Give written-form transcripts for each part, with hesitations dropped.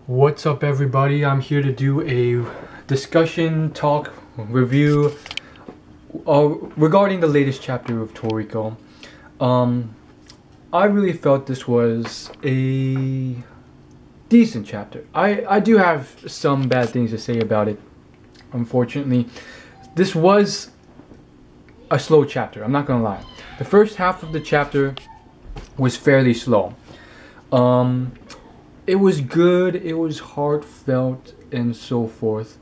What's up, everybody? I'm here to do a discussion, talk, review regarding the latest chapter of Toriko. I really felt this was a decent chapter. I do have some bad things to say about it, unfortunately. This was a slow chapter, I'm not gonna lie. The first half of the chapter was fairly slow. It was good, it was heartfelt, and so forth.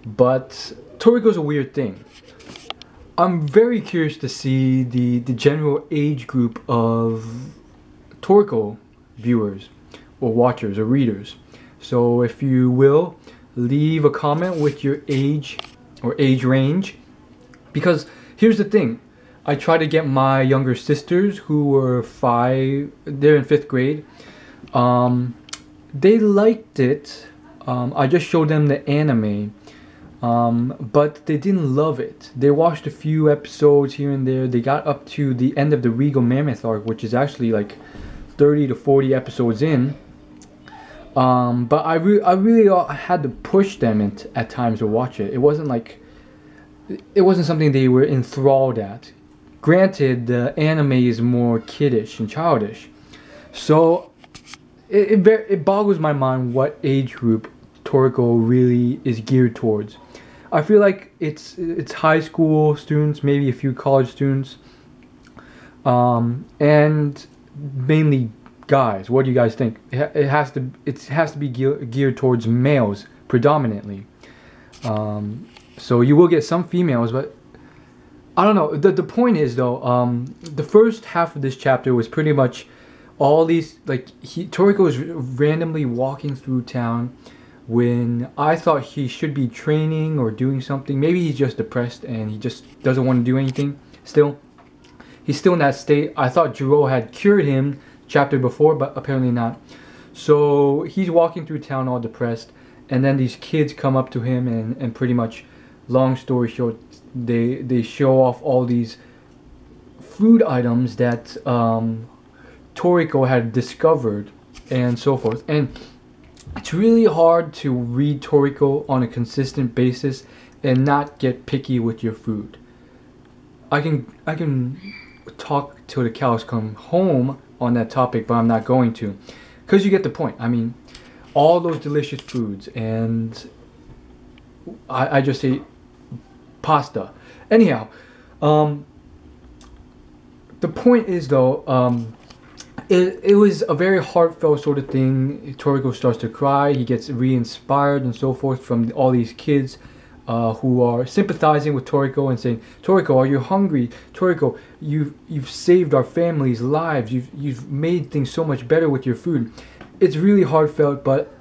But Toriko's a weird thing. I'm very curious to see the general age group of Toriko viewers, or watchers, or readers. So if you will, leave a comment with your age, or age range. Because here's the thing. I try to get my younger sisters, who were 5, they're in 5th grade. They liked it. I just showed them the anime, but they didn't love it. They watched a few episodes here and there. They got up to the end of the Regal Mammoth arc, which is actually like 30 to 40 episodes in. But I really had to push them at times to watch it. It wasn't something they were enthralled at. Granted, the anime is more kiddish and childish, so it boggles my mind what age group Toriko really is geared towards. I feel like it's high school students, maybe a few college students, and mainly guys. What do you guys think? It has to be geared towards males predominantly. So you will get some females, but I don't know. The point is though, the first half of this chapter was pretty much all these, like, Toriko is randomly walking through town when I thought he should be training or doing something. Maybe he's just depressed and he just doesn't want to do anything. He's still in that state. I thought Jiro had cured him chapter before, but apparently not. So he's walking through town all depressed, and then these kids come up to him and pretty much, long story short, they show off all these food items that Toriko had discovered and so forth. And it's really hard to read Toriko on a consistent basis and not get picky with your food. I can talk till the cows come home on that topic, but I'm not going to, because you get the point. I mean, all those delicious foods, and I just say pasta. Anyhow, the point is though, it was a very heartfelt sort of thing. Toriko starts to cry. He gets re-inspired and so forth from all these kids who are sympathizing with Toriko and saying, "Toriko, are you hungry? Toriko, you've saved our family's lives. You've made things so much better with your food." It's really heartfelt, but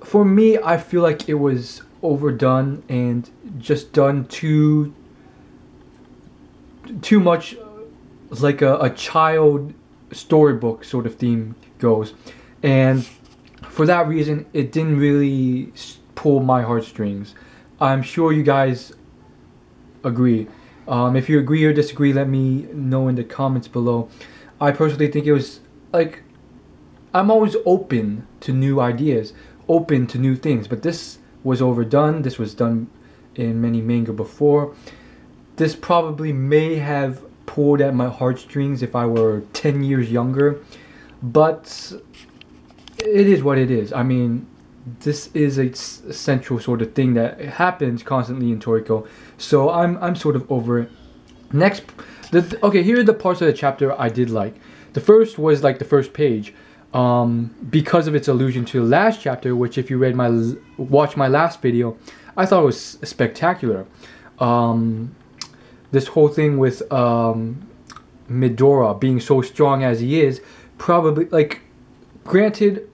for me, I feel like it was overdone and just done too much, like a child storybook sort of theme goes, and for that reason it didn't really pull my heartstrings. I'm sure you guys agree. If you agree or disagree, let me know in the comments below. I personally think it was like, I'm always open to new ideas, open to new things, but this was overdone. This was done in many manga before. This probably may have pulled at my heartstrings if I were 10 years younger, but it is what it is. I mean, this is a central sort of thing that happens constantly in Toriko, so I'm sort of over it. Next, okay, here are the parts of the chapter I did like. The first was like the first page, because of its allusion to the last chapter, which if you watch my last video, I thought it was spectacular. This whole thing with Midora being so strong as he is, probably, like, granted,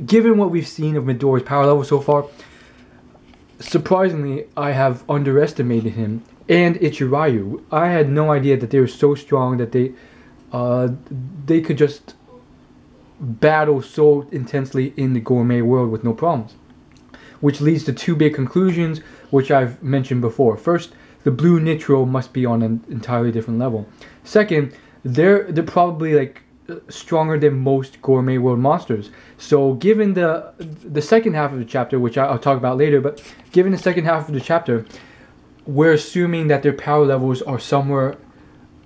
given what we've seen of Midora's power level so far, surprisingly, I have underestimated him and Ichirayu. I had no idea that they were so strong that they could just battle so intensely in the gourmet world with no problems. Which leads to two big conclusions, which I've mentioned before. First, the blue nitro must be on an entirely different level. Second, they're probably like stronger than most Gourmet World monsters. So given the second half of the chapter, which I'll talk about later, but given the second half of the chapter, we're assuming that their power levels are somewhere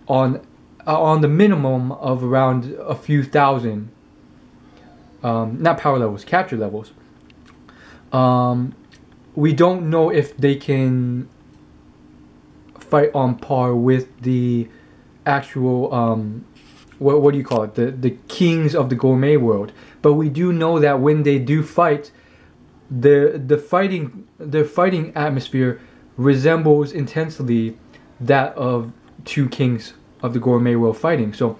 on the minimum of around a few thousand. Not power levels, capture levels. We don't know if they can fight on par with the actual what do you call it, the kings of the Gourmet World, but we do know that when they do fight, the fighting atmosphere resembles intensely that of two kings of the Gourmet World fighting. So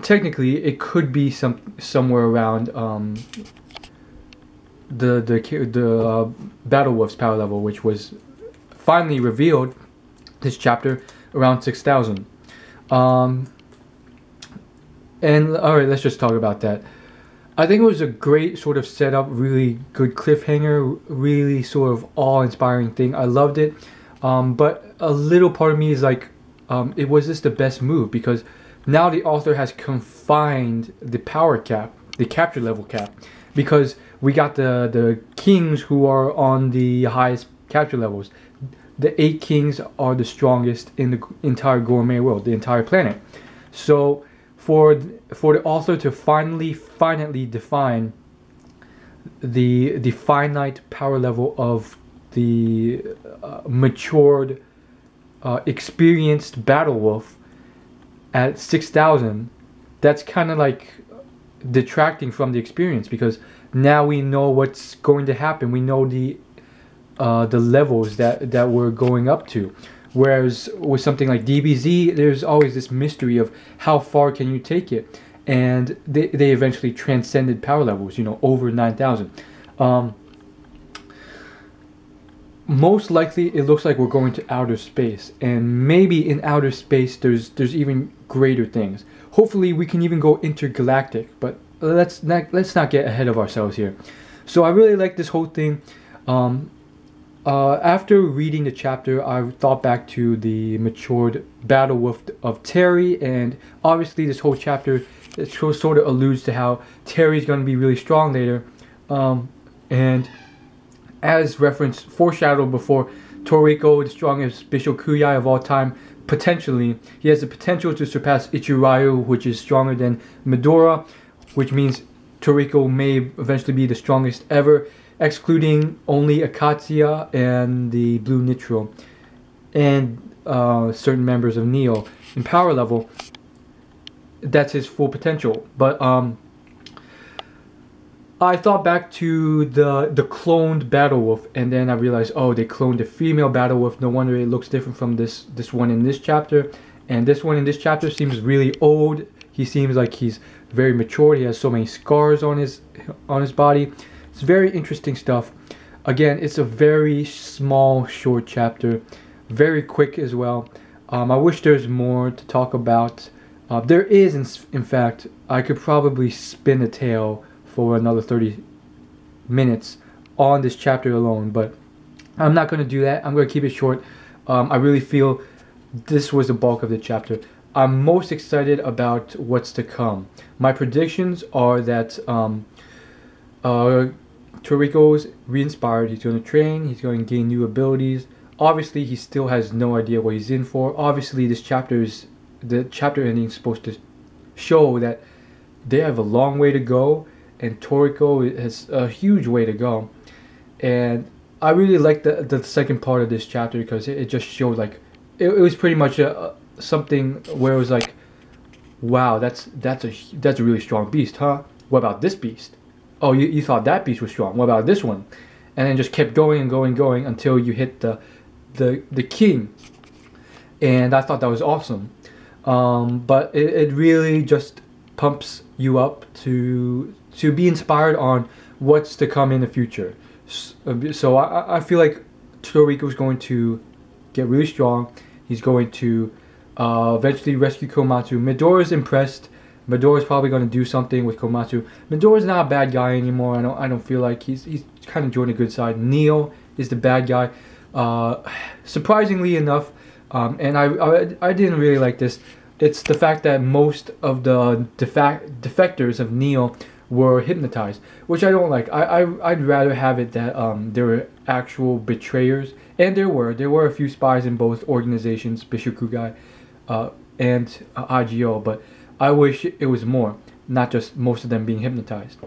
technically it could be somewhere around the Battle Wolf's power level, which was finally revealed this chapter, around 6,000. And alright, let's just talk about that. I think it was a great sort of setup, really good cliffhanger, really sort of awe-inspiring thing. I loved it. But a little part of me is like, was this the best move? Because now the author has confined the power cap, the capture level cap, because we got the kings who are on the highest capture levels. The 8 kings are the strongest in the entire Gourmet World, the entire planet. So for the author to finally define the finite power level of the matured, experienced battle wolf at 6,000, that's kind of like detracting from the experience, because now we know what's going to happen. We know the levels that we're going up to. Whereas with something like DBZ, there's always this mystery of how far can you take it, and they eventually transcended power levels, you know, over 9,000. Most likely it looks like we're going to outer space, and maybe in outer space there's even greater things. Hopefully we can even go intergalactic, but let's not get ahead of ourselves here. So I really like this whole thing. After reading the chapter, I thought back to the matured Battle Wolf of Terry, and obviously this whole chapter, it sort of alludes to how Terry's going to be really strong later. And as referenced, foreshadowed before, Toriko, the strongest Bishokuya of all time, potentially, he has the potential to surpass Ichiryu, which is stronger than Medora, which means Toriko may eventually be the strongest ever, excluding only Akatia and the Blue Nitro, and certain members of Neo. In power level, that's his full potential. But I thought back to the cloned Battle Wolf, and then I realized, oh, they cloned a female Battle Wolf. No wonder it looks different from this one in this chapter. And this one in this chapter seems really old. He seems like he's very mature. He has so many scars on his body. It's very interesting stuff. Again, it's a very small, short chapter, very quick as well. I wish there's more to talk about. There is, in fact. I could probably spin a tale for another 30 minutes on this chapter alone, but I'm not going to do that. I'm going to keep it short. I really feel this was the bulk of the chapter. I'm most excited about what's to come. My predictions are that Toriko's re-inspired. He's going to train. He's going to gain new abilities. Obviously, he still has no idea what he's in for. Obviously, the chapter ending is supposed to show that they have a long way to go, and Toriko has a huge way to go. And I really like the second part of this chapter, because it just showed, like, it was pretty much something where it was like, wow, that's a really strong beast, huh? What about this beast? Oh, you thought that beast was strong. What about this one? And then just kept going and going until you hit the king. And I thought that was awesome. But it really just pumps you up to be inspired on what's to come in the future. So I feel like Toriko's going to get really strong. He's going to eventually rescue Komatsu. Medora's impressed. Medora's probably going to do something with Komatsu. Medora's not a bad guy anymore. I don't feel like he's kind of joined a good side. Neo is the bad guy. Surprisingly enough, and I didn't really like this. it's the fact that most of the defectors of Neo were hypnotized, which I don't like. I'd rather have it that there were actual betrayers, and there were a few spies in both organizations, Bishokuya and IGO, but I wish it was more, not just most of them being hypnotized.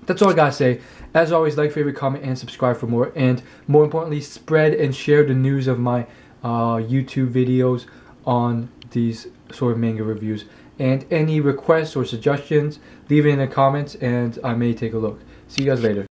That's all I gotta say. As always, like, favorite, comment, and subscribe for more. And more importantly, spread and share the news of my YouTube videos on these sort of manga reviews. And any requests or suggestions, leave it in the comments and I may take a look. See you guys later.